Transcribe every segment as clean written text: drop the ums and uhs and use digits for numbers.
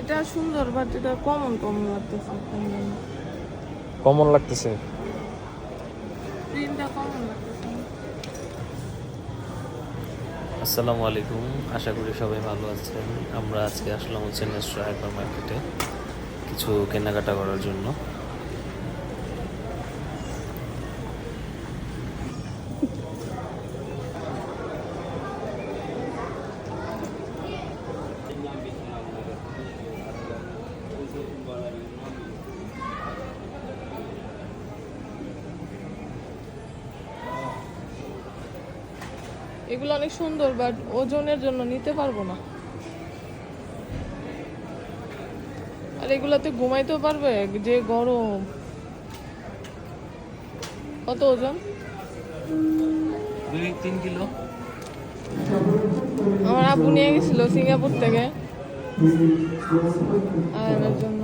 এটা সুন্দর বাট এটা কমন কমন লাগতেছে। কমন লাগতেছে। প্রিন্টটা কমন লাগতেছে। আসসালামু আলাইকুম, আশা করি সবাই ভালো আছেন। আমরা আজকে আসলাম হচ্ছে নেস্ট্রা হাইপার মার্কেটে কিছু কেনাকাটা করার জন্য। এগুলো অনেক সুন্দর বাট ওজনের জন্য নিতে পারবো না। আর এগুলাতে ঘুমাইতেও পারবে, যে গরম। কত ওজন? 2-3 কিলো। আমার আব্বু নিয়ে গেছিল সিঙ্গাপুর থেকে আয়নের জন্য।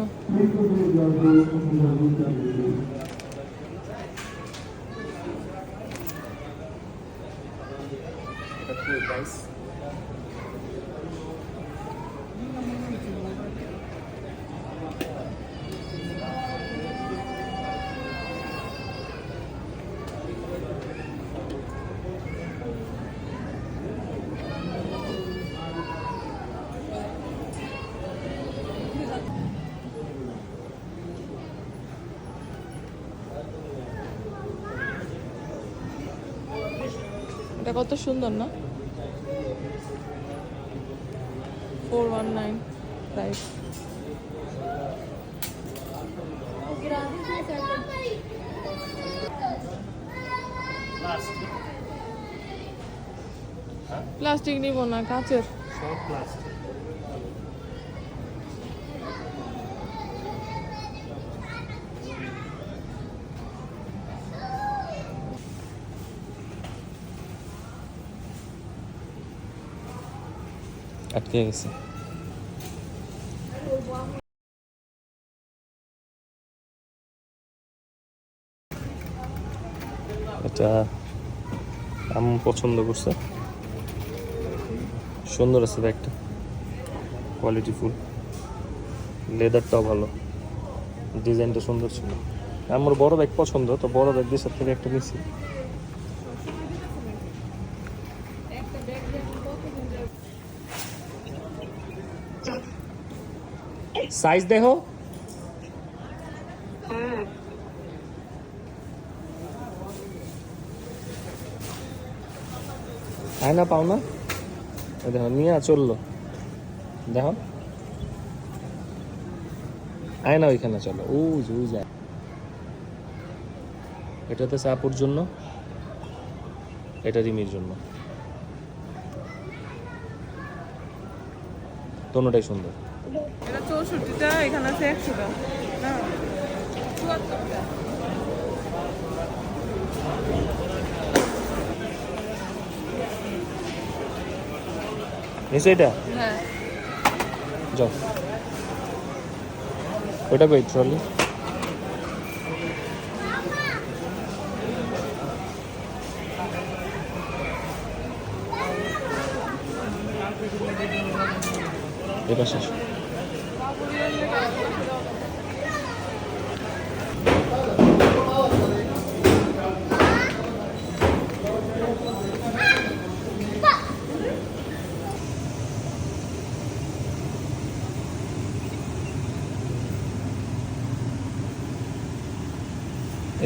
এটা কত সুন্দর না? 419 প্রাইস। প্লাস্টিক নিব না, কাঁচের। সব প্লাস্টিক। আটকে গেছে। এটা আমি পছন্দ করছে, সুন্দর আছে ব্যাগটা, কোয়ালিটি ফুল, লেদারটাও ভালো, ডিজাইনটা সুন্দর ছিল। আমার বড় ব্যাগ পছন্দ, তো বড় ব্যাগ দিয়ে সব থেকে একটা নিচ্ছি। সাইজ দেখো। আয়না পাও না? দেখো নিয়ে চললো, দেখো আয়না ওইখানে চলো, ওই যায়। এটাতে সাপুর জন্য, এটা রিমির জন্য, দোনোটাই সুন্দর। এটা 64টা, এখানে আছে 100টা না 74টা। নিশ্চয় এটা হ্যাঁ, যাও, ওইটা কই ট্রলি? এটা শেষ।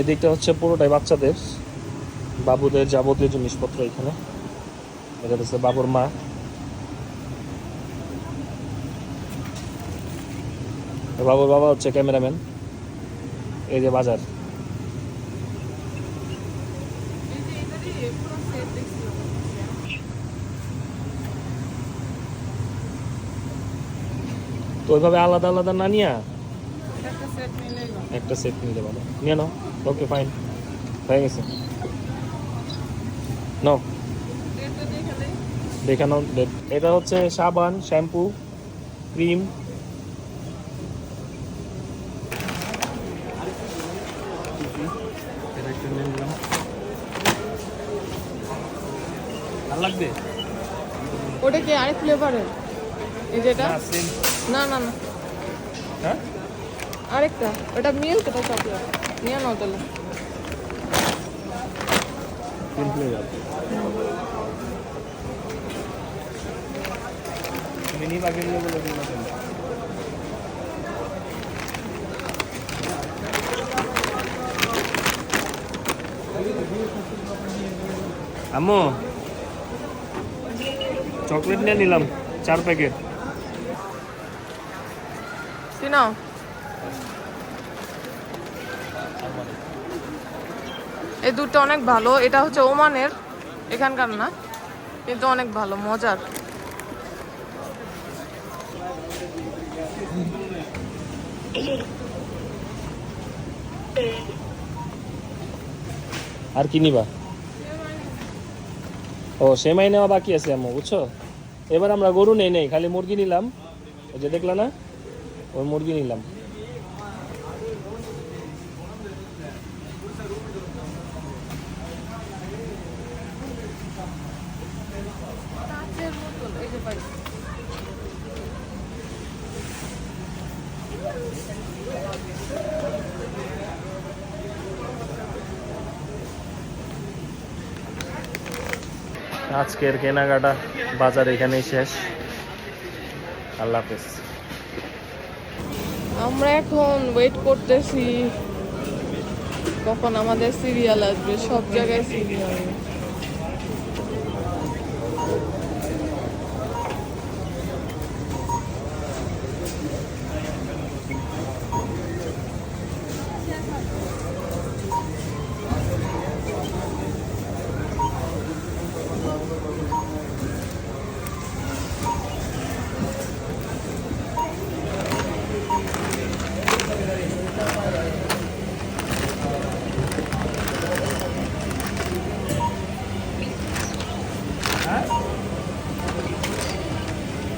এদিকটা হচ্ছে পুরোটাই বাচ্চাদের, বাবুদের যাবতীয় জিনিসপত্র এখানে। এটা হচ্ছে বাবুর মা, বাবুর বাবা হচ্ছে ক্যামেরাম্যান। এই যে বাজার, তো ওইভাবে আলাদা আলাদা না নিয়ে একটা সেট নিতে পারো, নিয়ে নাও। ওকে ফাইন, হয়ে গেছে, নাও দেখে নাও। এটা হচ্ছে সাবান, শ্যাম্পু, ক্রিম, ভালো লাগবে। ওটা কি আরেক ফ্লেভারের? এই যেটা না, same। না না না, হ্যাঁ আরেকটা ওটা মিল্ক, এটা চকলেট নিয়ে নাও তাহলে। 3 ফ্লেভার মিনি প্যাকেটগুলো বলে দিন। আম্মু চকলেট নিয়ে নিলাম 4 প্যাকেট। চিনাও এই দুটো অনেক ভালো, এটা হচ্ছে ওমানের, এখানকার না, কিন্তু অনেক ভালো মজার। আর কি নিবা? ও সেমাই নেওয়া বাকি আছে আম্মু, বুঝছো? এবার আমরা গরু নেই, খালি মুরগি নিলাম। ওই যে দেখলা না, ওই মুরগি নিলাম। আজকের কেনাকাটা বাজার এখানেই শেষ। আল্লাহ হাফেজ। আমরা এখন ওয়েট করতেছি কখন আমাদের সিরিয়াল আসবে, সব জায়গায় সিরিয়াল।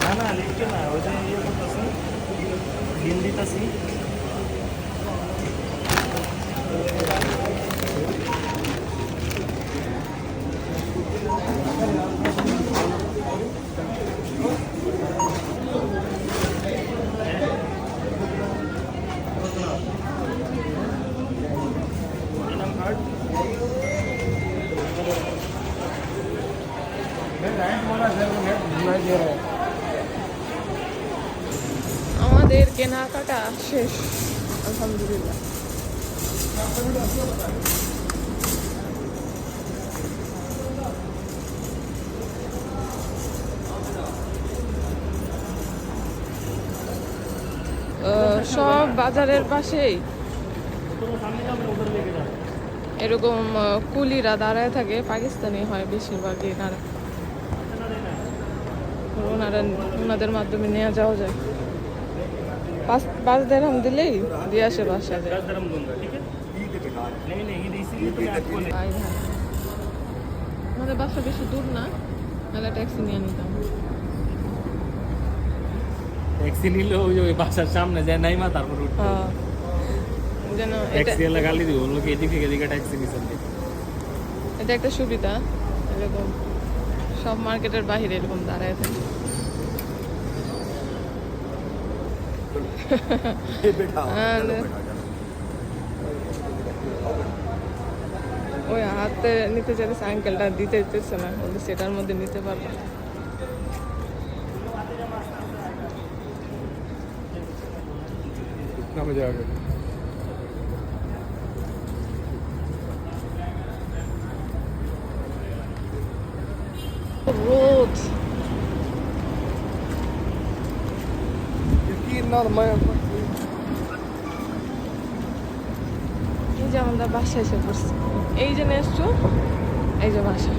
না না লিখতে না, ওই যে ইয়ে করতেছি, বিল দিতেছি। আমাদের কেনাকাটা শেষ আলহামদুলিল্লাহ। সব বাজারের পাশেই এরকম কুলিরা দাঁড়ায় থাকে, পাকিস্তানি হয় বেশিরভাগই এনারা। ওনাদের মাধ্যমে নিয়ে যাওয়া যায়, 5 দিরহাম দিলেই দিয়ে আসে বাসায় যায়। আমাদের বাসা বেশি দূর না, নাহলে ট্যাক্সি নিয়ে নিতাম। ট্যাক্সি নিলে ওই বাসার সামনে যায় নাইমা, তারপর যেন ট্যাক্সি এলা গালি দিব, লোক এদিকে এদিকে ট্যাক্সি নিছেন। এটা একটা সুবিধা, এরকম সব মার্কেটের বাহিরে এরকম দাঁড়ায় থাকে। ওই হাতে নিতে চাইছে, আঙ্কেলটা দিতে দিতেছে না, বলতে সেটার মধ্যে নিতে পারবে। রোদ এই যে আমরা বাসায় এসে পড়ছি, এই যে নেসছো, এই যে বাসা।